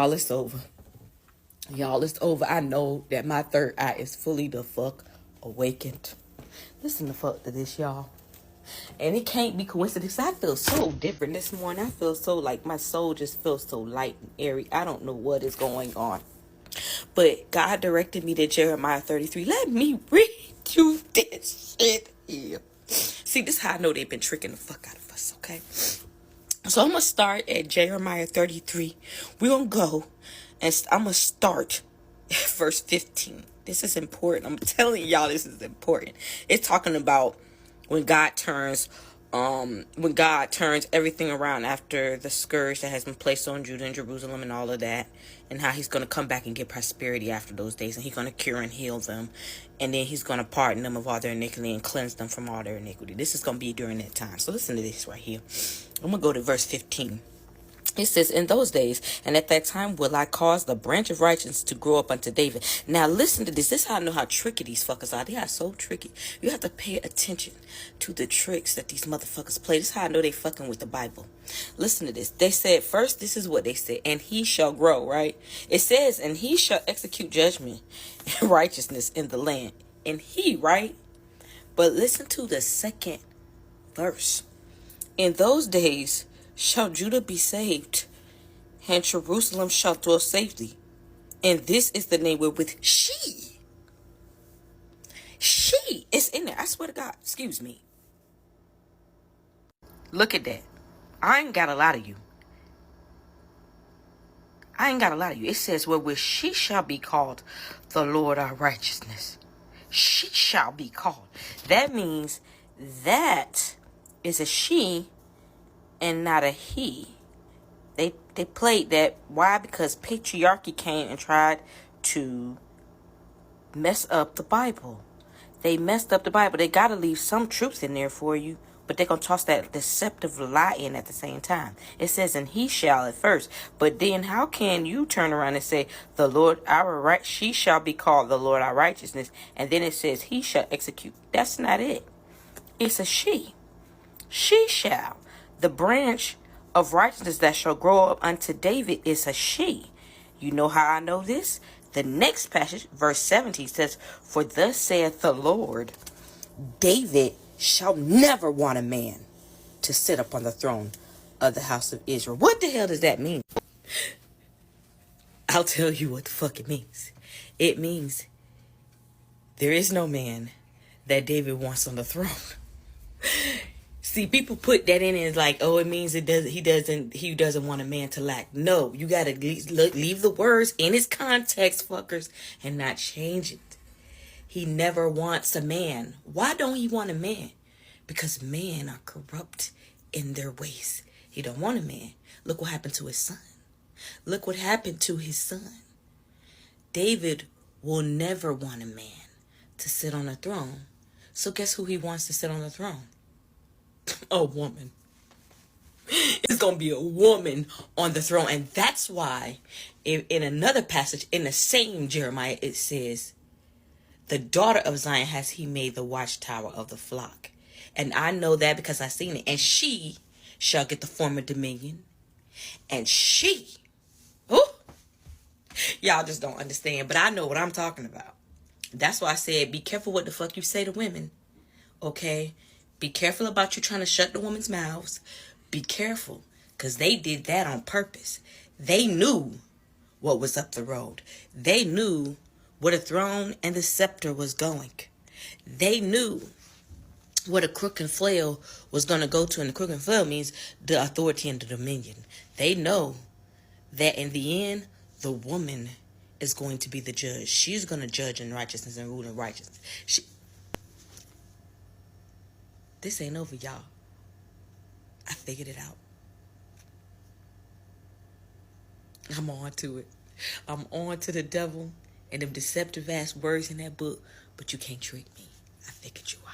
Y'all, it's over. Y'all, it's over. I know that my third eye is fully the fuck awakened. Listen the fuck to this, y'all. And it can't be coincidence. I feel so different this morning. I feel so like my soul just feels so light and airy. I don't know what is going on. But God directed me to Jeremiah 33. Let me read you this shit here. See, this is how I know they've been tricking the fuck out of us, okay? So I'm going to start at Jeremiah 33. We're going to go and I'm going to start at verse 15. This is important. I'm telling y'all this is important. It's talking about when God turns everything around after the scourge that has been placed on Judah and Jerusalem and all of that, and how he's going to come back and give prosperity after those days, and he's going to cure and heal them, and then he's going to pardon them of all their iniquity and cleanse them from all their iniquity. This is going to be during that time. So listen to this right here. I'm going to go to verse 15. It says, in those days, and at that time will I cause the branch of righteousness to grow up unto David. Now listen to this. This is how I know how tricky these fuckers are. They are so tricky. You have to pay attention to the tricks that these motherfuckers play. This is how I know they fucking with the Bible. Listen to this. They said, first, this is what they said, and he shall grow, right? It says, and he shall execute judgment and righteousness in the land. And he, right? But listen to the second verse. In those days shall Judah be saved, and Jerusalem shall dwell safely. And this is the name wherewith she is in there. I swear to God. Excuse me. Look at that. I ain't got a lot of you. It says, wherewith she shall be called the Lord our righteousness. She shall be called. That means that is a she and not a he. They played that. Why? Because patriarchy came and tried to mess up the Bible. They messed up the Bible. They got to leave some truth in there for you, but they're going to toss that deceptive lie in at the same time. It says, and he shall at first. But then how can you turn around and say, the Lord our right, she shall be called the Lord our righteousness, and then it says he shall execute? That's not it. It's a she. She shall. The branch of righteousness that shall grow up unto David is a she. You know how I know this? The next passage, verse 17, says, for thus saith the Lord, David shall never want a man to sit upon the throne of the house of Israel. What the hell does that mean? I'll tell you what the fuck it means. It means there is no man that David wants on the throne. See, people put that in as like, oh, it means he doesn't want a man to lack. No, you gotta leave the words in its context, fuckers, and not change it. He never wants a man. Why don't he want a man? Because men are corrupt in their ways. He don't want a man. Look what happened to his son. Look what happened to his son. David will never want a man to sit on the throne. So guess who he wants to sit on the throne? A woman. It's going to be a woman on the throne. And that's why in another passage in the same Jeremiah, it says, the daughter of Zion has he made the watchtower of the flock. And I know that because I've seen it. And she shall get the former dominion. And she, oh, y'all just don't understand. But I know what I'm talking about. That's why I said, be careful what the fuck you say to women. Okay? Be careful about you trying to shut the women's mouths. Be careful, because they did that on purpose. They knew what was up the road. They knew where the throne and the scepter was going. They knew what a crook and flail was going to go to, and the crook and flail means the authority and the dominion. They know that in the end, the woman is going to be the judge. She's going to judge in righteousness and rule in righteousness. This ain't over, y'all. I figured it out. I'm on to it. I'm on to the devil and them deceptive ass words in that book, but you can't trick me. I figured you out.